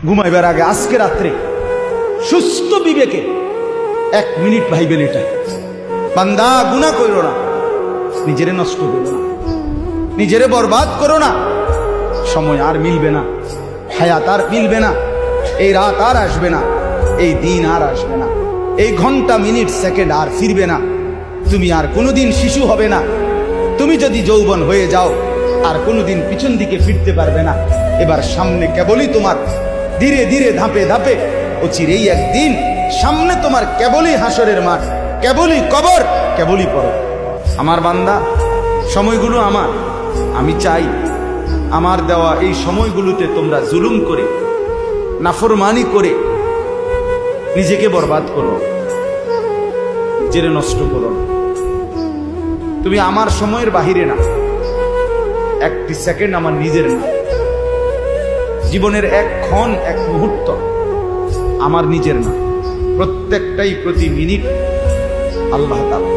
ঘুমাইবার আগে আজকে রাত্রে সুস্থ বিবেকে 1 মিনিট ভাইবেন এটা, বান্দা গুনাহ করো না, নিজেরে নষ্ট করো না, নিজেরে বরবাদ করো না। সময় আর মিলবে না, হায়াত আর মিলবে না, এই রাত আর আসবে না, এই দিন আর আসবে না, এই ঘন্টা মিনিট সেকেন্ড আর ফিরবে না। তুমি আর কোনোদিন শিশু হবে না। তুমি যদি যৌবন হয়ে যাও আর কোনোদিন পিছন দিকে ফিরতে পারবে না। এবার সামনে কেবলই তোমার, ধীরে ধীরে ধাপে ধাপে অচিরেই একদিন সামনে তোমার কেবলই হাসরের মাঠ, কেবলই কবর, কেবলই পর। আমার বান্দা, সময়গুলো আমার, আমি চাই আমার দেওয়া এই সময়গুলোতে তোমরা জুলুম করে, নাফরমানি করে নিজেকে বরবাদ করো, নিজেরে নষ্ট করো। তুমি আমার সময়ের বাহিরে না, একটি সেকেন্ড আমার নিজের না। জীবনের এক ক্ষণ, এক মুহূর্ত আমার নিজের না, প্রত্যেকটাই প্রতি মিনিট আল্লাহ তাআলা।